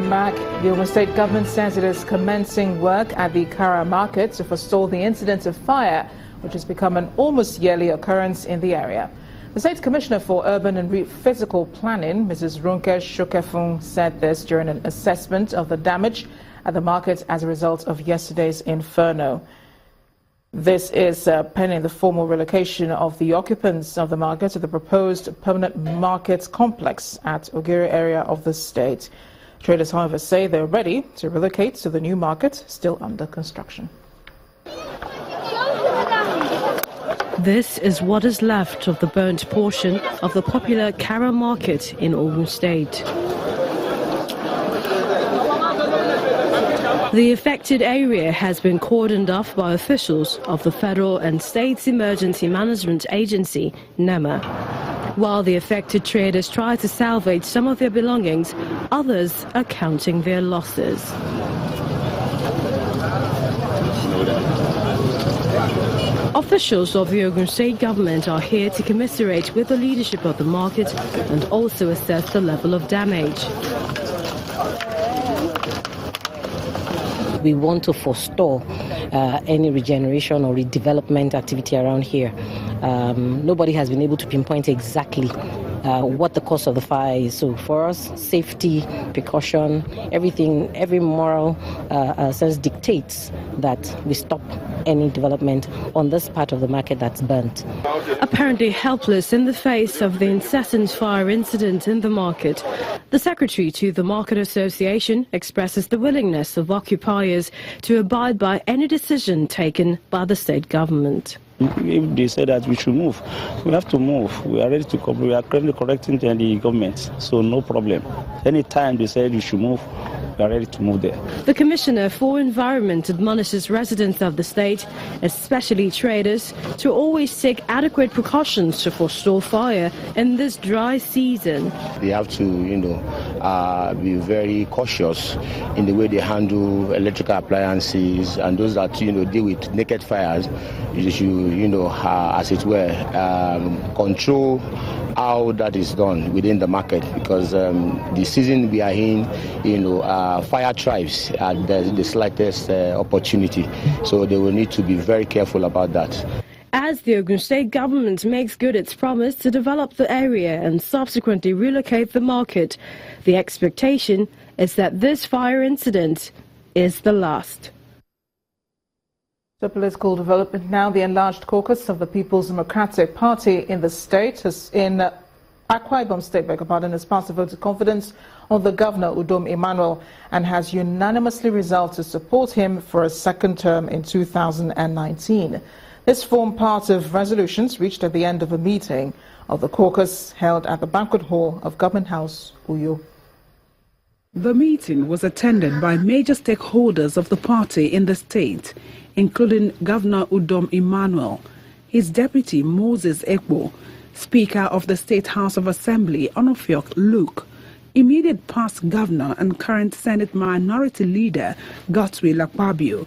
Welcome back. The Ogun State government says it is commencing work at the Kara market to forestall the incident of fire, which has become an almost yearly occurrence in the area. The State Commissioner for Urban and Physical Planning, Mrs. Runke Shokefung, said this during an assessment of the damage at the market as a result of yesterday's inferno. This is pending the formal relocation of the occupants of the market to the proposed permanent market complex at Ogiri area of the state. Traders, however, say they're ready to relocate to the new market, still under construction. This is what is left of the burnt portion of the popular Kara market in Ogun State. The affected area has been cordoned off by officials of the Federal and State's Emergency Management Agency, NEMA. While the affected traders try to salvage some of their belongings, others are counting their losses. Officials of the Ogun State government are here to commiserate with the leadership of the market and also assess the level of damage. We want to forestall any regeneration or redevelopment activity around here. Nobody has been able to pinpoint exactly what the cause of the fire is. So for us, safety, precaution, everything, every moral sense dictates that we stop any development on this part of the market that's burnt. Apparently helpless in the face of the incessant fire incident in the market, the secretary to the Market Association expresses the willingness of occupiers to abide by any decision taken by the state government. If they say that we should move, we have to move. We are ready to come. We are currently correcting the government, so no problem. Anytime they say you should move, we are ready to move there. The Commissioner for Environment admonishes residents of the state, especially traders, to always take adequate precautions to forestall fire in this dry season. They have to, be very cautious in the way they handle electrical appliances, and those that, deal with naked fires. They should, as it were, control how that is done within the market, because the season we are in, fire thrives at the slightest opportunity. So they will need to be very careful about that. As the Ogun State government makes good its promise to develop the area and subsequently relocate the market, the expectation is that this fire incident is the last. The political development now. The enlarged caucus of the People's Democratic Party in the state in Akwa Ibom State, has passed a vote of confidence on the Governor Udom Emmanuel and has unanimously resolved to support him for a second term in 2019. This formed part of resolutions reached at the end of a meeting of the caucus held at the banquet hall of Government House, Uyo. The meeting was attended by major stakeholders of the party in the state, including Governor Udom Emmanuel, his deputy Moses Ekbo, Speaker of the State House of Assembly Onofiok Luke, immediate past governor and current Senate Minority Leader Godswill Akpabio.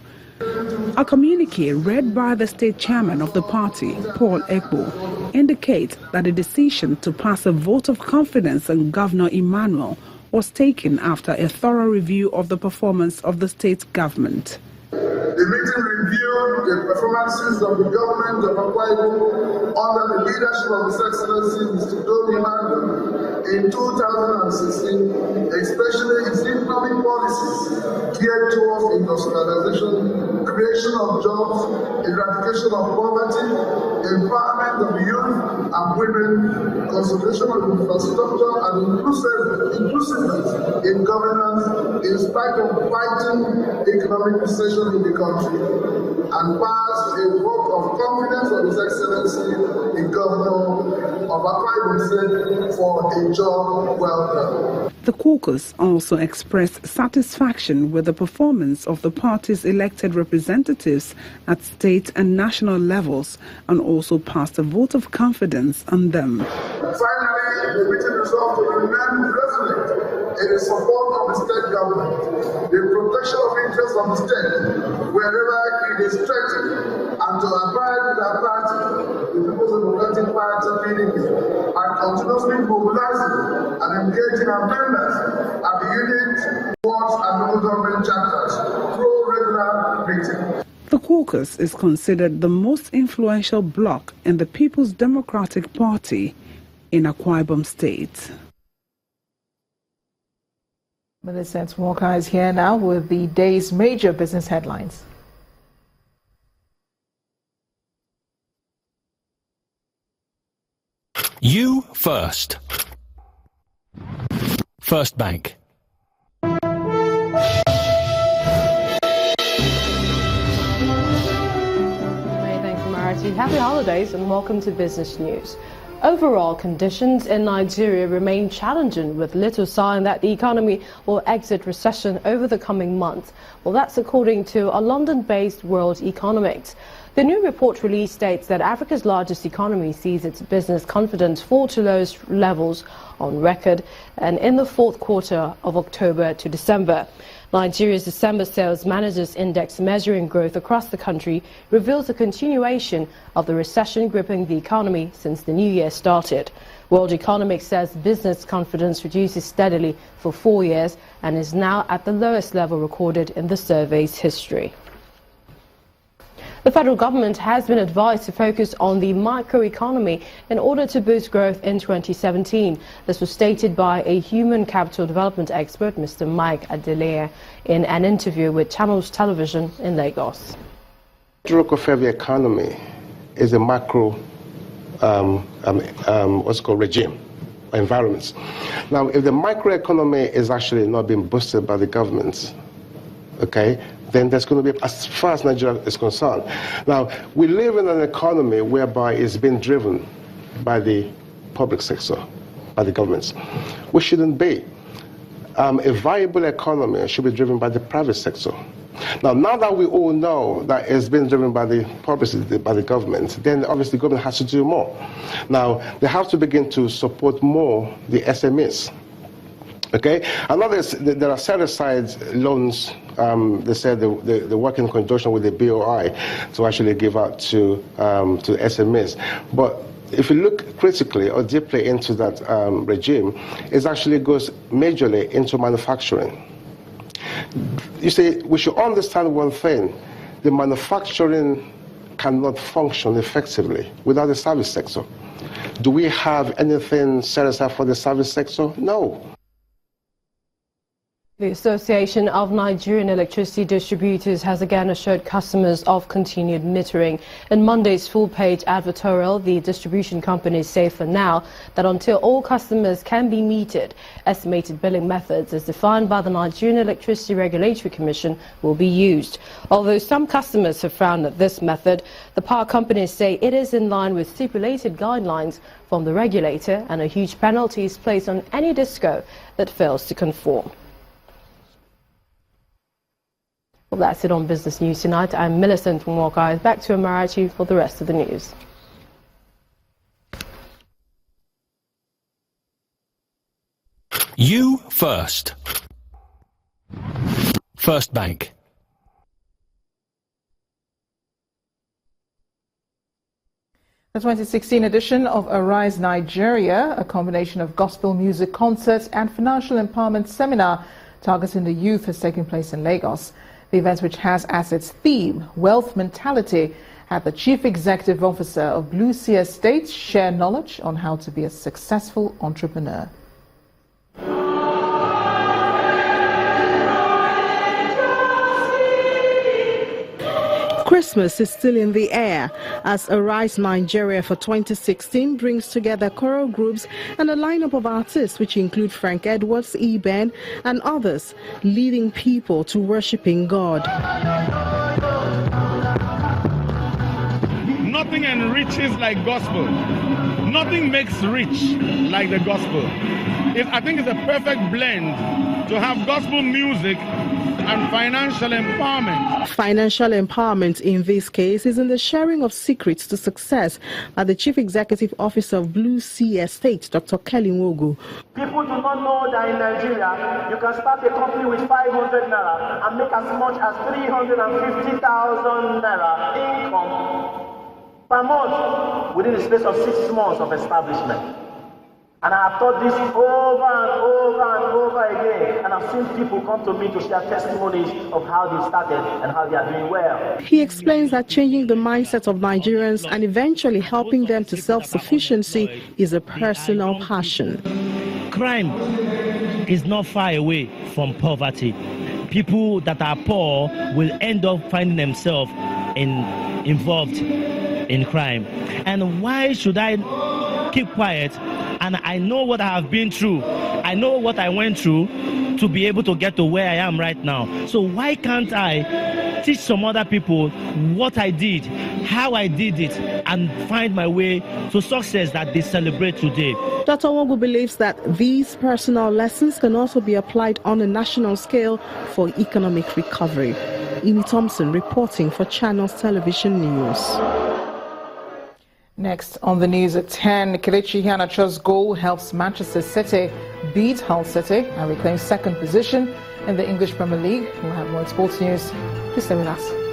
A communique read by the state chairman of the party, Paul Ekbo, indicates that the decision to pass a vote of confidence on Governor Emmanuel was taken after a thorough review of the performance of the state government. The meeting reviewed the performances of the government of Akwa Ibom under the leadership of His Excellency Mr. Udom Emmanuel in 2016, especially its economic policies geared towards industrialization, creation of jobs, eradication of poverty, empowerment of youth and women, consolidation of infrastructure, and inclusiveness in governance in spite of fighting economic recession in the country, and passed a vote of confidence of His Excellency the Governor of Akwa Ibom State for a job well done. The caucus also expressed satisfaction with the performance of the party's elected representatives at state and national levels and also passed a vote of confidence on them. Finally, the meeting resolved to remain resolute in the support of the state government, the protection of interests of the state wherever it is threatened, and to abide with our party, the People's Democratic Party PDP, and continuously mobilizing and engaging our members at the unit for caucus is considered the most influential bloc in the People's Democratic Party in Akwa Ibom State. Millicent Walker is here now with the day's major business headlines. You first. First Bank. Happy holidays and welcome to Business News. Overall, conditions in Nigeria remain challenging, with little sign that the economy will exit recession over the coming months. Well, that's according to a London-based World Economics. The new report released states that Africa's largest economy sees its business confidence fall to lowest levels on record and in the fourth quarter of October to December. Nigeria's December Sales Managers Index measuring growth across the country reveals a continuation of the recession gripping the economy since the new year started. World Economics says business confidence reduces steadily for 4 years and is now at the lowest level recorded in the survey's history. The federal government has been advised to focus on the microeconomy in order to boost growth in 2017. This was stated by a human capital development expert, Mr. Mike Adeleye, in an interview with Channels Television in Lagos. The Rockefeller economy is a macro regime, environments. Now, if the microeconomy is actually not being boosted by the government, okay, then there's going to be, as far as Nigeria is concerned. Now, we live in an economy whereby it's being driven by the public sector, by the governments, which shouldn't be. A viable economy should be driven by the private sector. Now that we all know that it's been driven by the publicity, by the government, then obviously the government has to do more. Now, they have to begin to support more the SMEs. Okay, another is there are set-aside loans. They said they work in conjunction with the BOI to actually give out to SMEs. But if you look critically or deeply into that regime, it actually goes majorly into manufacturing. You see, we should understand one thing: the manufacturing cannot function effectively without the service sector. Do we have anything set aside for the service sector? No. The Association of Nigerian Electricity Distributors has again assured customers of continued metering. In Monday's full-page advertorial, the distribution companies say for now that until all customers can be metered, estimated billing methods as defined by the Nigerian Electricity Regulatory Commission will be used. Although some customers have frowned at this method, the power companies say it is in line with stipulated guidelines from the regulator, and a huge penalty is placed on any disco that fails to conform. Well, that's it on Business News tonight. I'm Millicent Walker. Back to Amarachi for the rest of the news. You first. First Bank. The 2016 edition of Arise Nigeria, a combination of gospel music concerts and financial empowerment seminar targeting the youth, has taken place in Lagos. The event, which has as its theme wealth mentality, had the Chief Executive Officer of Blue Sea Estates share knowledge on how to be a successful entrepreneur. Christmas is still in the air as Arise Nigeria for 2016 brings together choral groups and a lineup of artists which include Frank Edwards, E-Ben and others, leading people to worshiping God. Nothing enriches like gospel. Nothing makes rich like the gospel. I think it's a perfect blend to have gospel music and financial empowerment. Financial empowerment in this case is in the sharing of secrets to success by the Chief Executive Officer of Blue Sea Estate, Dr. Kelly Wogu. People do not know that in Nigeria, you can start a company with 500 naira and make as much as 350,000 naira income per month within the space of 6 months of establishment. And I have taught this over and over and over again. And I've seen people come to me to share testimonies of how they started and how they are doing well. He explains that changing the mindset of Nigerians and eventually helping them to self-sufficiency is a personal passion. Crime is not far away from poverty. People that are poor will end up finding themselves involved in crime. And why should I keep quiet? And I know what I have been through. I know what I went through to be able to get to where I am right now. So why can't I teach some other people what I did, how I did it, and find my way to success that they celebrate today? Dr. Ogun believes that these personal lessons can also be applied on a national scale for economic recovery. Amy Thompson reporting for Channels Television News. Next on the news at 10, Kelechi Iheanacho's goal helps Manchester City beat Hull City and reclaim second position in the English Premier League. We'll have more sports news. Please stay with us.